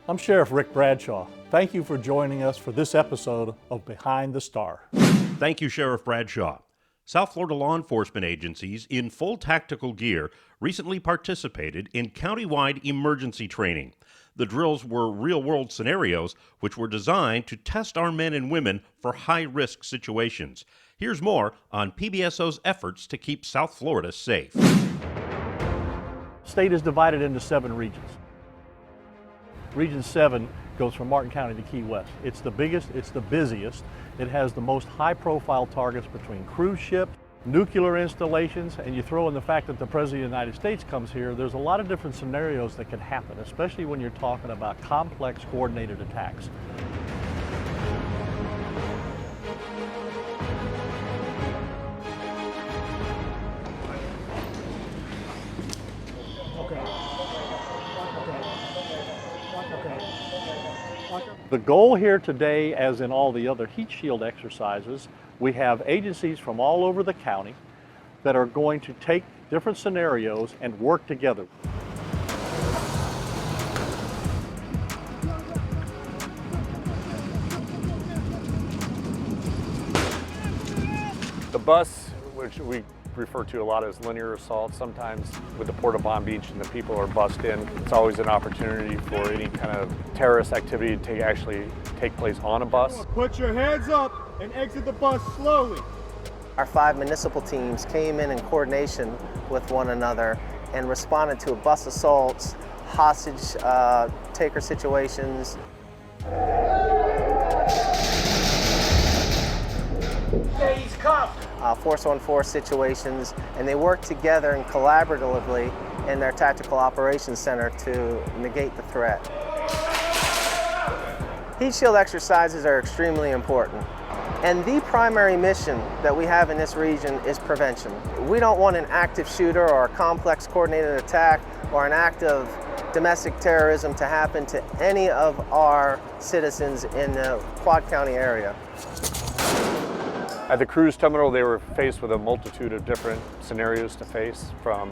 I'm Sheriff Rick Bradshaw. Thank you for joining us for this episode of Behind the Star. Thank you, Sheriff Bradshaw. South Florida law enforcement agencies in full tactical gear recently participated in countywide emergency training. The drills were real-world scenarios which were designed to test our men and women for high-risk situations. Here's more on PBSO's efforts to keep South Florida safe. The state is divided into 7 regions. Region 7 goes from Martin County to Key West. It's the biggest, it's the busiest. It has the most high-profile targets between cruise ships, nuclear installations, and you throw in the fact that the President of the United States comes here, there's a lot of different scenarios that can happen, especially when you're talking about complex coordinated attacks. The goal here today, as in all the other heat shield exercises, we have agencies from all over the county that are going to take different scenarios and work together. The bus, which we refer to a lot as linear assault, sometimes with the Port of Palm Beach and the people are bussed in, it's always an opportunity for any kind of terrorist activity to actually take place on a bus. Put your hands up and exit the bus slowly. Our 5 municipal teams came in coordination with one another and responded to bus assaults, hostage taker situations. He's cuffed. Force on force situations, and they work together and collaboratively in their tactical operations center to negate the threat. Heat shield exercises are extremely important, and the primary mission that we have in this region is prevention. We don't want an active shooter or a complex coordinated attack or an act of domestic terrorism to happen to any of our citizens in the Quad County area. At the cruise terminal, they were faced with a multitude of different scenarios to face, from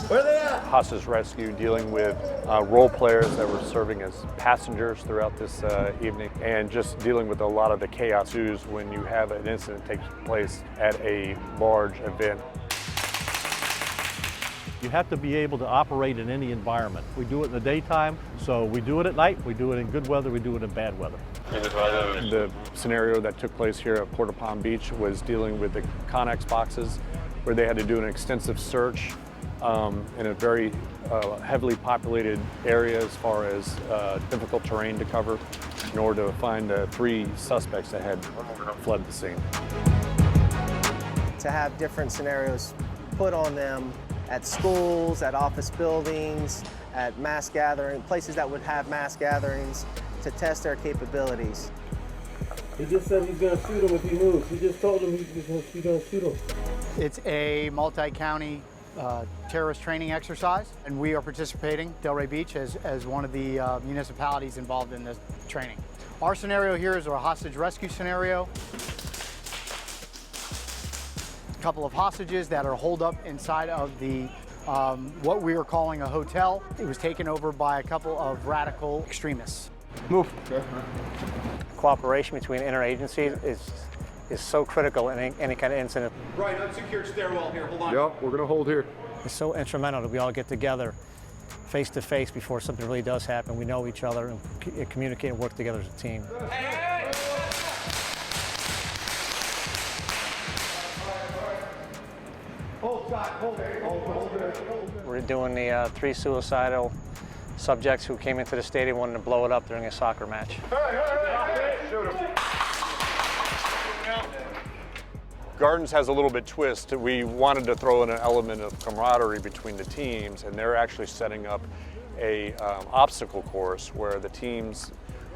Where they at? hostage rescue, dealing with role players that were serving as passengers throughout this evening, and just dealing with a lot of the chaos ensues when you have an incident take place at a large event. You have to be able to operate in any environment. We do it in the daytime, so we do it at night, we do it in good weather, we do it in bad weather. The scenario that took place here at Port of Palm Beach was dealing with the Connex boxes, where they had to do an extensive search in a very heavily populated area as far as difficult terrain to cover in order to find 3 suspects that had fled the scene. To have different scenarios put on them at schools, at office buildings, at mass gathering, places that would have mass gatherings, to test their capabilities. He just said he's gonna shoot him if he moves. He just told him he's gonna shoot him. It's a multi-county terrorist training exercise, and we are participating, Delray Beach, as one of the municipalities involved in this training. Our scenario here is a hostage rescue scenario. A couple of hostages that are holed up inside of the what we are calling a hotel. It was taken over by a couple of radical extremists. Move. Cooperation between interagencies is so critical in any kind of incident. Right, unsecured stairwell here. Hold on. Yep, we're gonna hold here. It's so instrumental that we all get together face to face before something really does happen. We know each other and communicate and work together as a team. Hold shot, hold. We're doing the 3 suicidal subjects who came into the stadium wanting to blow it up during a soccer match. Gardens has a little bit twist. We wanted to throw in an element of camaraderie between the teams, and they're actually setting up a obstacle course where the teams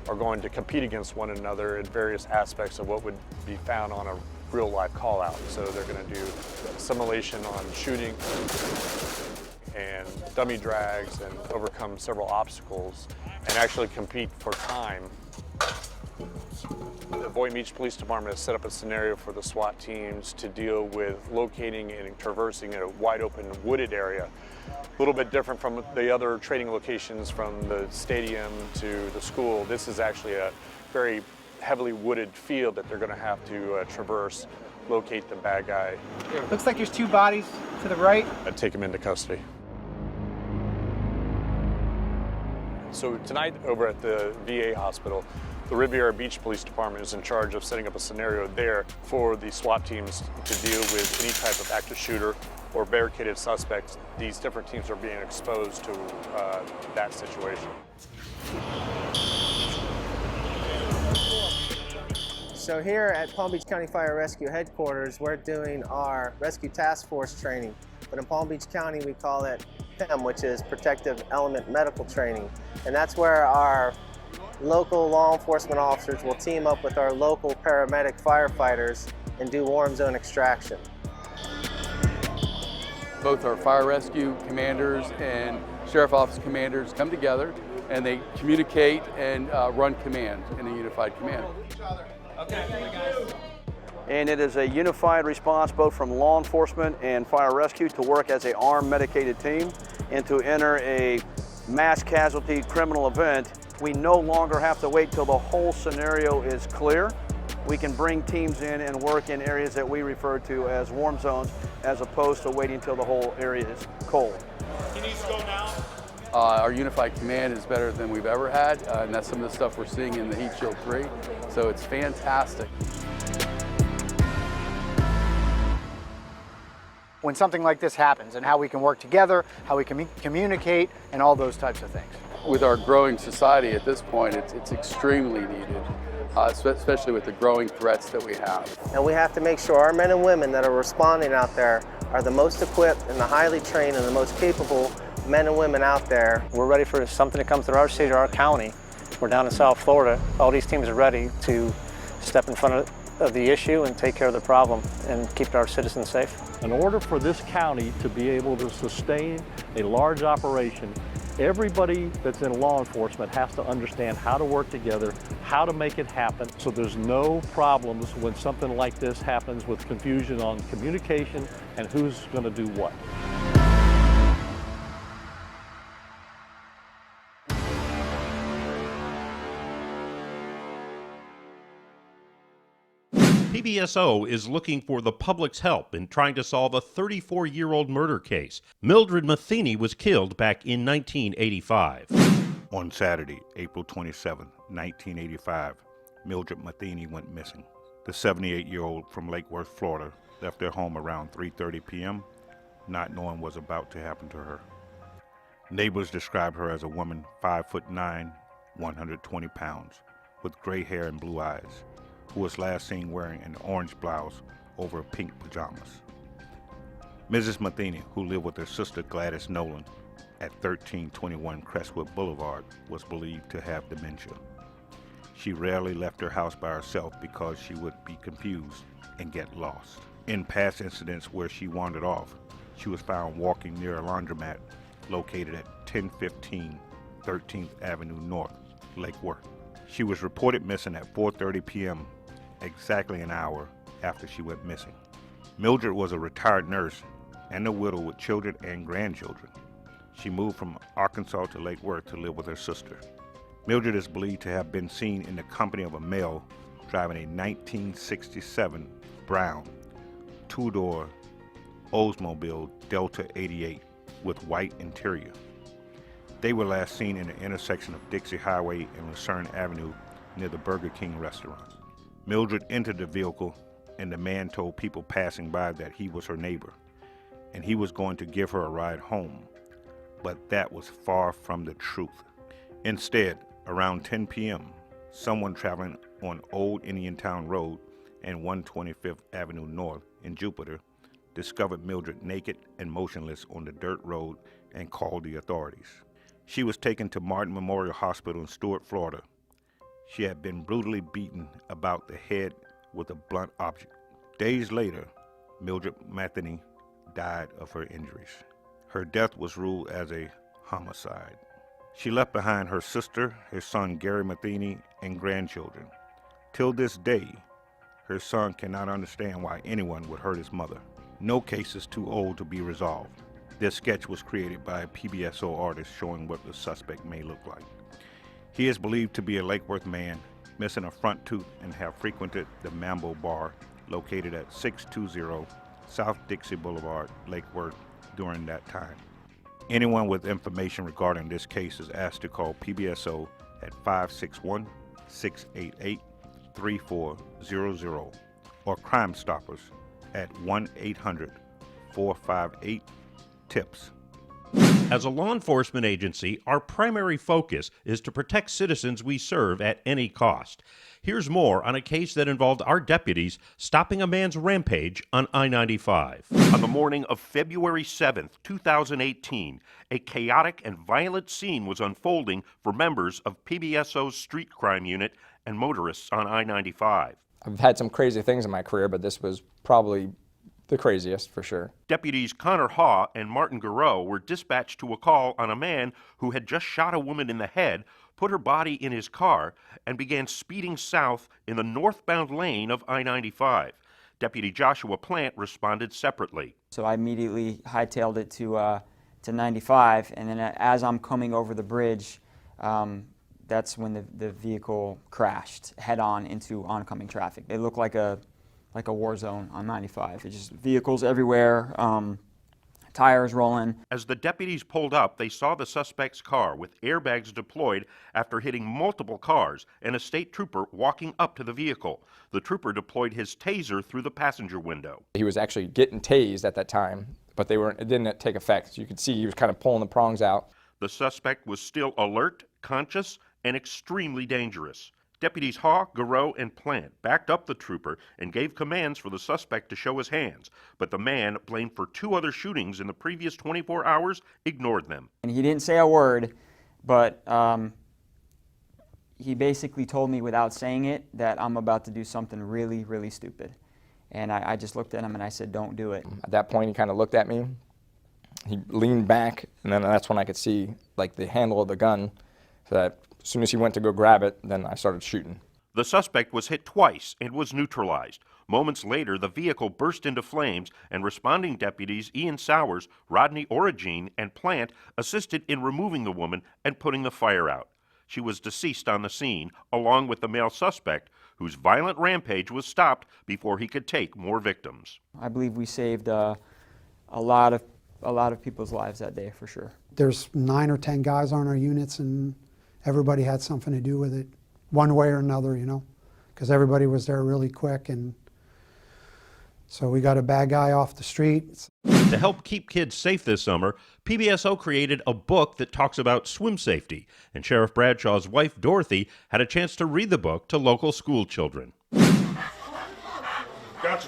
are going to compete against one another in various aspects of what would be found on a real life call out. So they're going to do simulation on shooting and dummy drags and overcome several obstacles and actually compete for time teams. The Boynton Beach Police Department has set up a scenario for the SWAT teams to deal with locating and traversing a wide open wooded area. A little bit different from the other training locations, from the stadium to the school. This is actually a very heavily wooded field that they're going to have to traverse, locate the bad guy. Looks like there's 2 bodies to the right. And take him into custody. So tonight over at the VA hospital, the Riviera Beach Police Department is in charge of setting up a scenario there for the SWAT teams to deal with any type of active shooter or barricaded suspects. These different teams are being exposed to that situation. So here at Palm Beach County Fire Rescue Headquarters, we're doing our Rescue Task Force training. But in Palm Beach County, we call it PEM, which is Protective Element Medical Training. And that's where our local law enforcement officers will team up with our local paramedic firefighters and do warm zone extraction. Both our fire rescue commanders and sheriff office commanders come together and they communicate and run command in a unified command. And it is a unified response both from law enforcement and fire rescue to work as an armed medicated team and to enter a mass casualty criminal event. We no longer have to wait till the whole scenario is clear. We can bring teams in and work in areas that we refer to as warm zones as opposed to waiting till the whole area is cold. He needs to go now. Our unified command is better than we've ever had, and that's some of the stuff we're seeing in the Heat Shield 3. So it's fantastic. When something like this happens, and how we can work together, how we can communicate, and all those types of things. With our growing society at this point, it's extremely needed, especially with the growing threats that we have. And we have to make sure our men and women that are responding out there are the most equipped and the highly trained and the most capable men and women out there. We're ready for something to come through our city or our county. We're down in South Florida. All these teams are ready to step in front of the issue and take care of the problem and keep our citizens safe. In order for this county to be able to sustain a large operation, everybody that's in law enforcement has to understand how to work together, how to make it happen, so there's no problems when something like this happens with confusion on communication and who's going to do what. PBSO is looking for the public's help in trying to solve a 34-year-old murder case. Mildred Matheny was killed back in 1985. On Saturday, April 27, 1985, Mildred Matheny went missing. The 78-year-old from Lake Worth, Florida, left their home around 3:30 p.m., not knowing what was about to happen to her. Neighbors described her as a woman 5'9", 120 pounds, with gray hair and blue eyes, who was last seen wearing an orange blouse over pink pajamas. Mrs. Matheny, who lived with her sister Gladys Nolan at 1321 Crestwood Boulevard, was believed to have dementia. She rarely left her house by herself because she would be confused and get lost. In past incidents where she wandered off, she was found walking near a laundromat located at 1015 13th Avenue North, Lake Worth. She was reported missing at 4:30 p.m., exactly an hour after she went missing. Mildred was a retired nurse and a widow with children and grandchildren. She moved from Arkansas to Lake Worth to live with her sister. Mildred is believed to have been seen in the company of a male driving a 1967 brown two-door Oldsmobile Delta 88 with white interior. They were last seen in the intersection of Dixie Highway and Lucerne Avenue near the Burger King restaurant. Mildred entered the vehicle, and the man told people passing by that he was her neighbor, and he was going to give her a ride home. But that was far from the truth. Instead, around 10 p.m., someone traveling on Old Indiantown Road and 125th Avenue North in Jupiter discovered Mildred naked and motionless on the dirt road and called the authorities. She was taken to Martin Memorial Hospital in Stuart, Florida. She had been brutally beaten about the head with a blunt object. Days later, Mildred Matheny died of her injuries. Her death was ruled as a homicide. She left behind her sister, her son Gary Matheny, and grandchildren. Till this day, her son cannot understand why anyone would hurt his mother. No case is too old to be resolved. This sketch was created by a PBSO artist showing what the suspect may look like. He is believed to be a Lake Worth man, missing a front tooth, and have frequented the Mambo Bar located at 620 South Dixie Boulevard, Lake Worth, during that time. Anyone with information regarding this case is asked to call PBSO at 561-688-3400 or Crime Stoppers at 1-800-458-TIPS. As a law enforcement agency, our primary focus is to protect citizens we serve at any cost. Here's more on a case that involved our deputies stopping a man's rampage on I-95. On the morning of February 7th, 2018, a chaotic and violent scene was unfolding for members of PBSO's Street Crime Unit and motorists on I-95. I've had some crazy things in my career, but this was probably the craziest for sure. Deputies Connor Haw and Martin Garreau were dispatched to a call on a man who had just shot a woman in the head, put her body in his car, and began speeding south in the northbound lane of I-95. Deputy Joshua Plant responded separately. So I immediately hightailed it to 95, and then as I'm coming over the bridge, that's when the vehicle crashed head-on into oncoming traffic. It looked like a war zone on 95. It's just vehicles everywhere, tires rolling. As the deputies pulled up, they saw the suspect's car with airbags deployed after hitting multiple cars and a state trooper walking up to the vehicle. The trooper deployed his taser through the passenger window. He was actually getting tased at that time, but it didn't take effect. You could see he was kind of pulling the prongs out. The suspect was still alert, conscious, and extremely dangerous. Deputies Haw, Garreau, and Plant backed up the trooper and gave commands for the suspect to show his hands, but the man, blamed for 2 other shootings in the previous 24 hours, ignored them. And he didn't say a word, but he basically told me without saying it that I'm about to do something really, really stupid. And I just looked at him and I said, don't do it. At that point, he kind of looked at me. He leaned back, and then that's when I could see like the handle of the gun, so that as soon as he went to go grab it, then I started shooting. The suspect was hit twice and was neutralized. Moments later, the vehicle burst into flames, and responding deputies Ian Sowers, Rodney Origine, and Plant assisted in removing the woman and putting the fire out. She was deceased on the scene, along with the male suspect, whose violent rampage was stopped before he could take more victims. I believe we saved a lot of people's lives that day, for sure. There's 9 or 10 guys on our units, and everybody had something to do with it, one way or another, you know, because everybody was there really quick, and so we got a bad guy off the street. To help keep kids safe this summer, PBSO created a book that talks about swim safety, and Sheriff Bradshaw's wife, Dorothy, had a chance to read the book to local school children. Gotcha.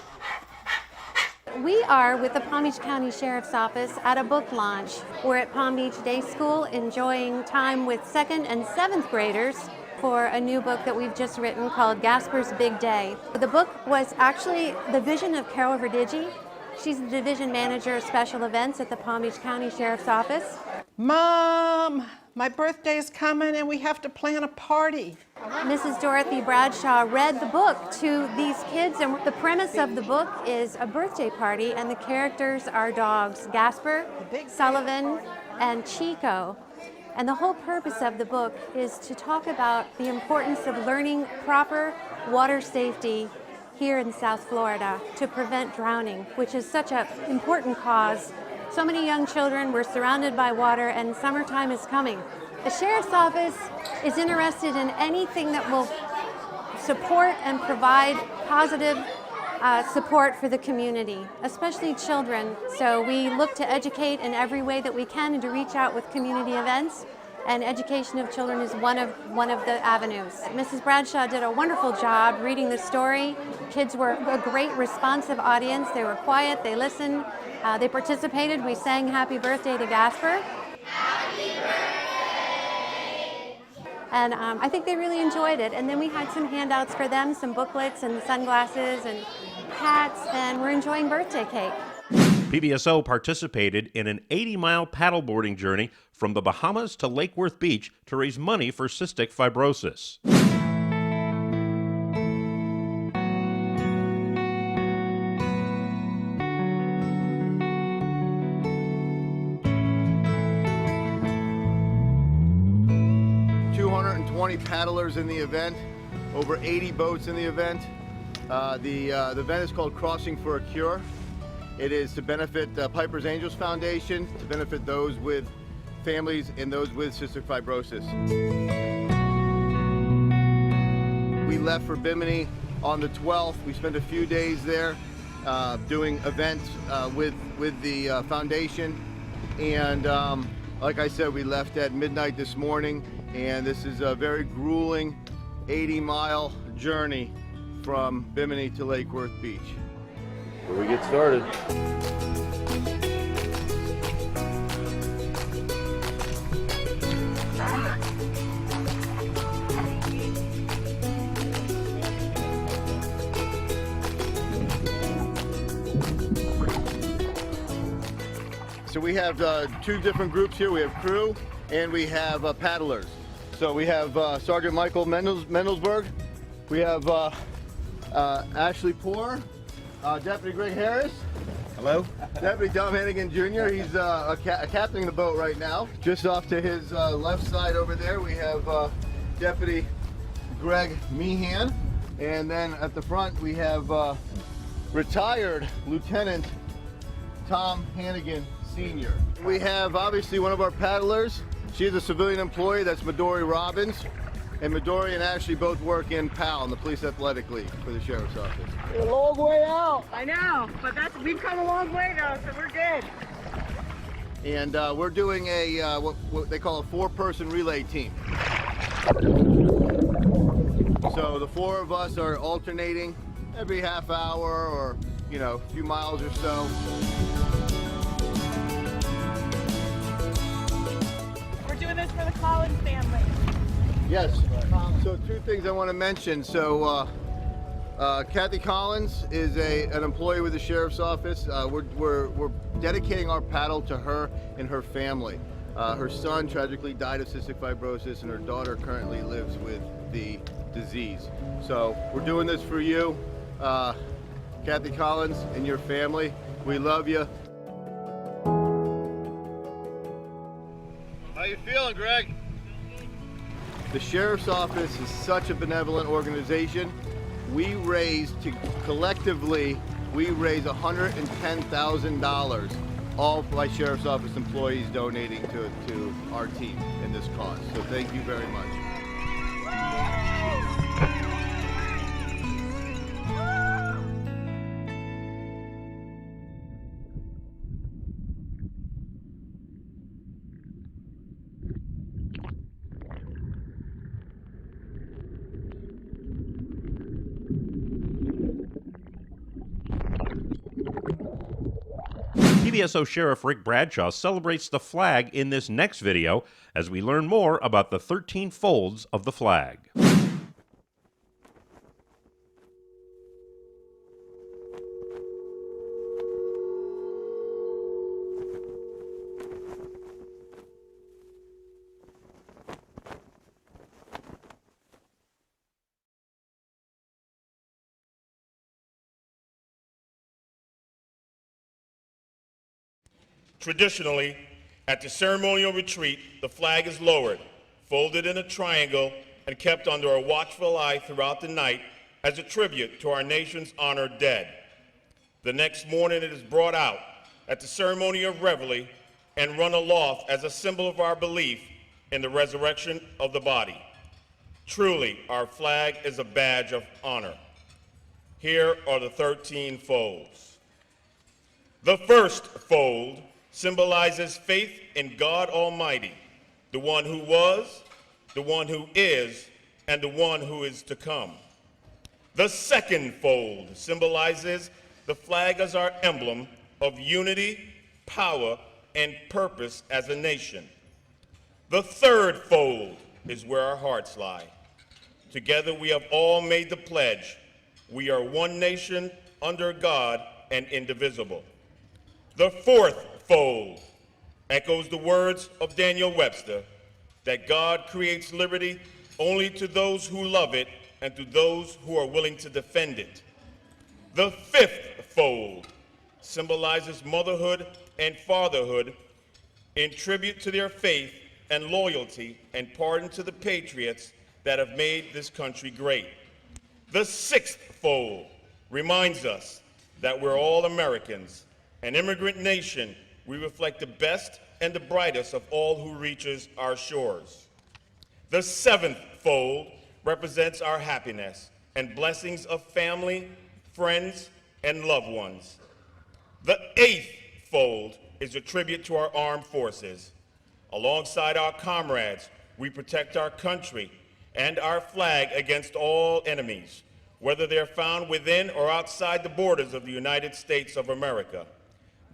We are with the Palm Beach County Sheriff's Office at a book launch. We're at Palm Beach Day School enjoying time with 2nd and 7th graders for a new book that we've just written called Gasper's Big Day. The book was actually the vision of Carol Verdigi. She's the Division Manager of Special Events at the Palm Beach County Sheriff's Office. Mom, my birthday is coming and we have to plan a party. Mrs. Dorothy Bradshaw read the book to these kids, and the premise of the book is a birthday party, and the characters are dogs, Gasper, Sullivan, and Chico. And the whole purpose of the book is to talk about the importance of learning proper water safety here in South Florida to prevent drowning, which is such an important cause. So many young children, we're surrounded by water, and summertime is coming. The Sheriff's Office is interested in anything that will support and provide positive support for the community, especially children. So we look to educate in every way that we can and to reach out with community events, and education of children is one of the avenues. Mrs. Bradshaw did a wonderful job reading the story. Kids were a great responsive audience. They were quiet, they listened, they participated. We sang Happy Birthday to Gasper. Happy birthday! And I think they really enjoyed it. And then we had some handouts for them, some booklets and sunglasses and hats, and we're enjoying birthday cake. PBSO participated in an 80-mile paddleboarding journey from the Bahamas to Lake Worth Beach to raise money for cystic fibrosis. 20 paddlers in the event, over 80 boats in the event. The event is called Crossing for a Cure. It is to benefit Piper's Angels Foundation, to benefit those with families and those with cystic fibrosis. We left for Bimini on the 12th. We spent a few days there doing events with the foundation. And like I said, we left at midnight this morning, and this is a very grueling 80-mile journey from Bimini to Lake Worth Beach. Here we get started. So we have two different groups here. We have crew and we have paddlers. So we have Sergeant Michael Mendelsberg. We have Ashley Poor, Deputy Greg Harris. Hello. Deputy Dom Hannigan Jr. He's captaining the boat right now. Just off to his left side over there, we have Deputy Greg Meehan. And then at the front, we have retired Lieutenant Tom Hannigan Sr. We have obviously one of our paddlers. She's a civilian employee, that's Midori Robbins. And Midori and Ashley both work in PAL, in the Police Athletic League, for the Sheriff's Office. A long way out. I know, but we've come a long way though, so we're good. And we're doing a what they call a 4-person relay team. So the 4 of us are alternating every half hour or, you know, a few miles or so. We're doing this for the Collins family. Yes. So 2 things I want to mention. So Kathy Collins is an employee with the Sheriff's Office. We're dedicating our paddle to her and her family. Her son tragically died of cystic fibrosis, and her daughter currently lives with the disease. So we're doing this for you, Kathy Collins and your family. We love you. How you feeling, Greg? The Sheriff's Office is such a benevolent organization. We raise collectively $110,000, all by Sheriff's Office employees donating to our team in this cause. So thank you very much. PBSO Sheriff Rick Bradshaw celebrates the flag in this next video as we learn more about the 13 folds of the flag. Traditionally, at the ceremonial retreat, the flag is lowered, folded in a triangle, and kept under a watchful eye throughout the night as a tribute to our nation's honored dead. The next morning, it is brought out at the ceremony of reveille and run aloft as a symbol of our belief in the resurrection of the body. Truly, our flag is a badge of honor. Here are the 13 folds. The first fold symbolizes faith in God Almighty, the one who was, the one who is, and the one who is to come. The second fold symbolizes the flag as our emblem of unity, power, and purpose as a nation. The third fold is where our hearts lie. Together we have all made the pledge. We are one nation under God and indivisible. The fourth fold echoes the words of Daniel Webster that God creates liberty only to those who love it and to those who are willing to defend it. The fifth fold symbolizes motherhood and fatherhood in tribute to their faith and loyalty and pardon to the patriots that have made this country great. The sixth fold reminds us that we're all Americans. An immigrant nation, we reflect the best and the brightest of all who reaches our shores. The seventh fold represents our happiness and blessings of family, friends, and loved ones. The eighth fold is a tribute to our armed forces. Alongside our comrades, we protect our country and our flag against all enemies, whether they're found within or outside the borders of the United States of America.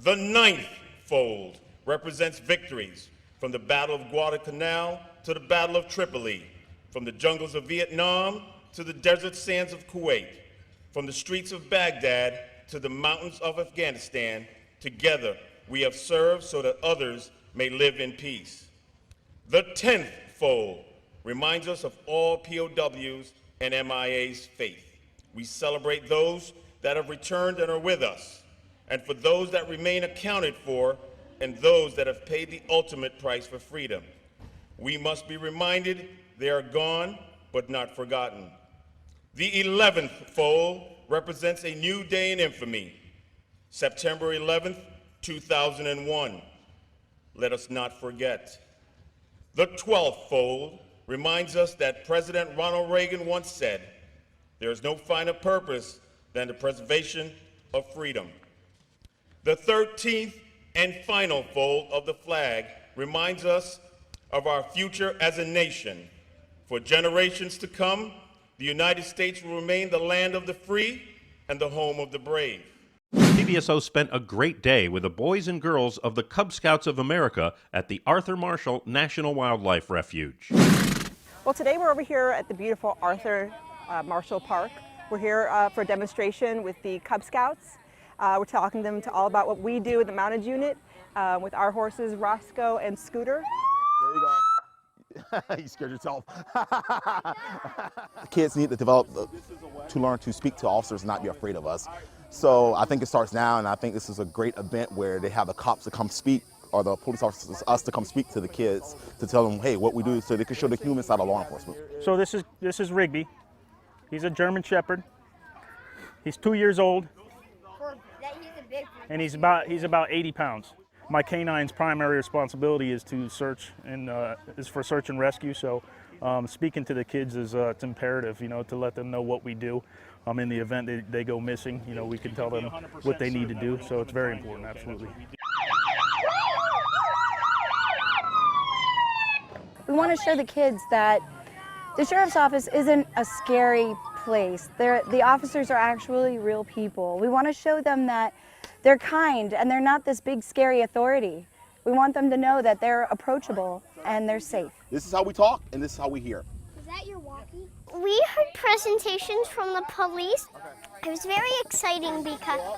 The ninth fold represents victories from the Battle of Guadalcanal to the Battle of Tripoli, from the jungles of Vietnam to the desert sands of Kuwait, from the streets of Baghdad to the mountains of Afghanistan. Together, we have served so that others may live in peace. The 10th fold reminds us of all POWs and MIA's faith. We celebrate those that have returned and are with us, and for those that remain accounted for, and those that have paid the ultimate price for freedom. We must be reminded they are gone, but not forgotten. The 11th fold represents a new day in infamy, September 11th, 2001. Let us not forget. The 12th fold reminds us that President Ronald Reagan once said, "There is no finer purpose than the preservation of freedom." The 13th and final fold of the flag reminds us of our future as a nation. For generations to come, the United States will remain the land of the free and the home of the brave. PBSO spent a great day with the boys and girls of the Cub Scouts of America at the Arthur Marshall National Wildlife Refuge. Well, today we're over here at the beautiful Arthur Marshall Park. We're here for a demonstration with the Cub Scouts. We're talking to them all about what we do in the mounted unit with our horses, Roscoe and Scooter. There you go. You scared yourself. Kids need to develop, to learn to speak to officers and not be afraid of us. So I think it starts now, and I think this is a great event where they have the cops to come speak, or the police officers, us to come speak to the kids, to tell them, hey, what we do, so they can show the human side of law enforcement. So this is Rigby. He's a German Shepherd. He's 2 years old, and he's about 80 pounds. My canine's primary responsibility is to search and is for search and rescue. So speaking to the kids is it's imperative, you know, to let them know what we do. In the event they go missing, you know, we can tell them what they need to do. So it's very important, absolutely. We want to show the kids that the sheriff's office isn't a scary place. The officers are actually real people. We want to show them that they're kind and they're not this big scary authority. We want them to know that they're approachable and they're safe. This is how we talk and this is how we hear. Is that your walkie? We heard presentations from the police. It was very exciting because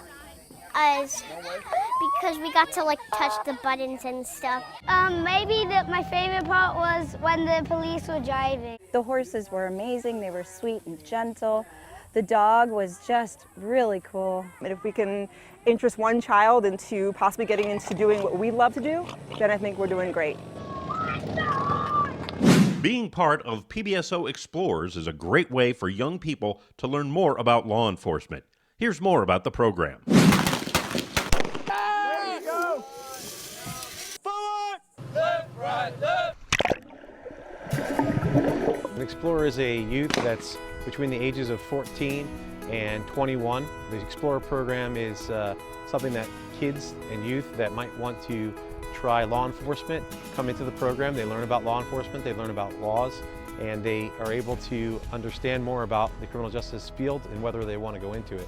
we got to like touch the buttons and stuff. Maybe my favorite part was when the police were driving. The horses were amazing. They were sweet and gentle. The dog was just really cool. And if we can interest one child into possibly getting into doing what we love to do, then I think we're doing great. Being part of PBSO Explorers is a great way for young people to learn more about law enforcement. Here's more about the program. There you go. Forward! Left, right, left! An Explorer is a youth that's between the ages of 14 and 21. The Explorer program is something that kids and youth that might want to try law enforcement come into the program. They learn about law enforcement, they learn about laws, and they are able to understand more about the criminal justice field and whether they want to go into it.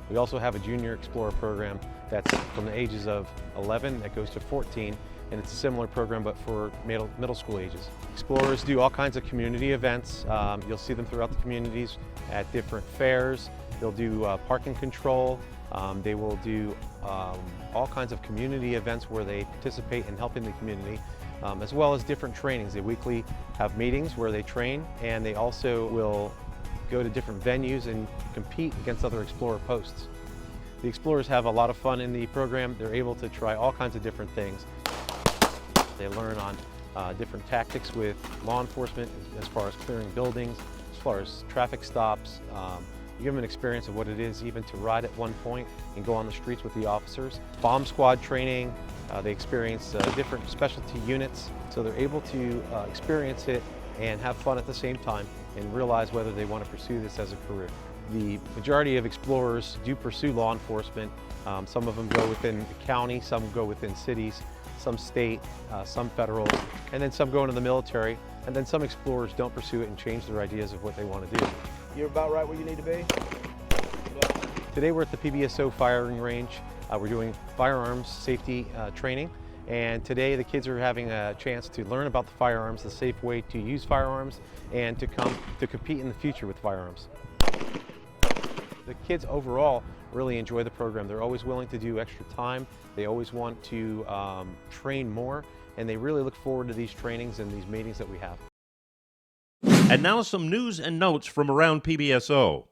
We also have a Junior Explorer program that's from the ages of 11 that goes to 14, and it's a similar program but for middle school ages. Explorers do all kinds of community events. You'll see them throughout the communities at different fairs. They'll do parking control. They will do all kinds of community events where they participate in helping the community, as well as different trainings. They weekly have meetings where they train, and they also will go to different venues and compete against other Explorer posts. The Explorers have a lot of fun in the program. They're able to try all kinds of different things. They learn on different tactics with law enforcement as far as clearing buildings, as far as traffic stops. You give them an experience of what it is even to ride at one point and go on the streets with the officers. Bomb squad training, they experience different specialty units, so they're able to experience it and have fun at the same time and realize whether they want to pursue this as a career. The majority of explorers do pursue law enforcement. Some of them go within the county, some go within cities, some state, some federal, and then some go into the military, and then some explorers don't pursue it and change their ideas of what they want to do. You're about right where you need to be? Today we're at the PBSO firing range. We're doing firearms safety training, and today the kids are having a chance to learn about the firearms, the safe way to use firearms, and to compete in the future with firearms. The kids overall really enjoy the program. They're always willing to do extra time. They always want to train more, and they really look forward to these trainings and these meetings that we have. And now some news and notes from around PBSO.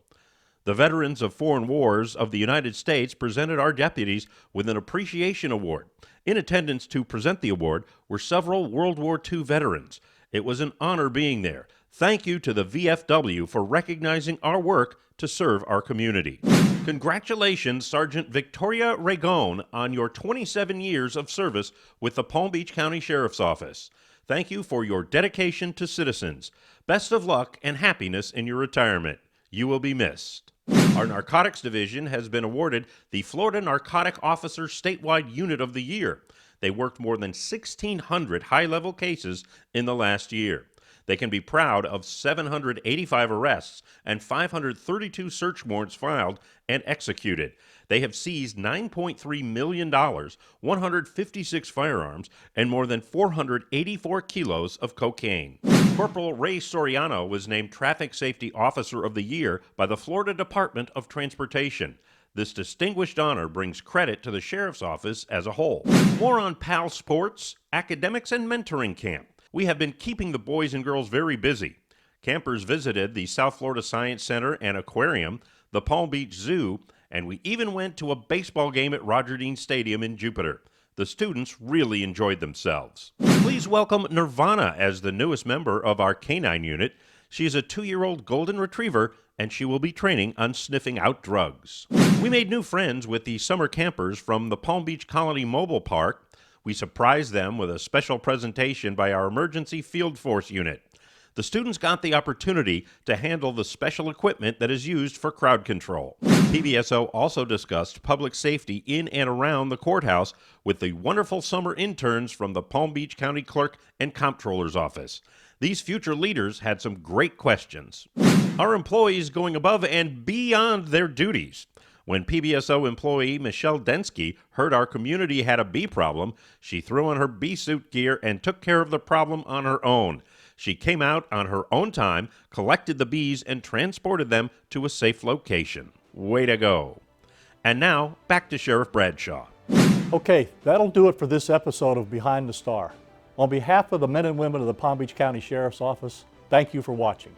The Veterans of Foreign Wars of the United States presented our deputies with an appreciation award. In attendance to present the award were several World War II veterans. It was an honor being there. Thank you to the VFW for recognizing our work to serve our community. Congratulations, Sergeant Victoria Ragon, on your 27 years of service with the Palm Beach County Sheriff's Office. Thank you for your dedication to citizens. Best of luck and happiness in your retirement. You will be missed. Our Narcotics Division has been awarded the Florida Narcotic Officer Statewide Unit of the Year. They worked more than 1,600 high-level cases in the last year. They can be proud of 785 arrests and 532 search warrants filed and executed. They have seized $9.3 million, 156 firearms, and more than 484 kilos of cocaine. Corporal Ray Soriano was named Traffic Safety Officer of the Year by the Florida Department of Transportation. This distinguished honor brings credit to the Sheriff's Office as a whole. More on PAL Sports, Academics, and Mentoring Camp. We have been keeping the boys and girls very busy. Campers visited the South Florida Science Center and Aquarium, the Palm Beach Zoo, and we even went to a baseball game at Roger Dean Stadium in Jupiter. The students really enjoyed themselves. Please welcome Nirvana as the newest member of our canine unit. She is a 2-year-old golden retriever, and she will be training on sniffing out drugs. We made new friends with the summer campers from the Palm Beach Colony Mobile Park. We surprised them with a special presentation by our Emergency Field Force unit. The students got the opportunity to handle the special equipment that is used for crowd control. PBSO also discussed public safety in and around the courthouse with the wonderful summer interns from the Palm Beach County Clerk and Comptroller's Office. These future leaders had some great questions. Our employees going above and beyond their duties. When PBSO employee Michelle Densky heard our community had a bee problem, she threw on her bee suit gear and took care of the problem on her own. She came out on her own time, collected the bees, and transported them to a safe location. Way to go. And now, back to Sheriff Bradshaw. Okay, that'll do it for this episode of Behind the Star. On behalf of the men and women of the Palm Beach County Sheriff's Office, thank you for watching.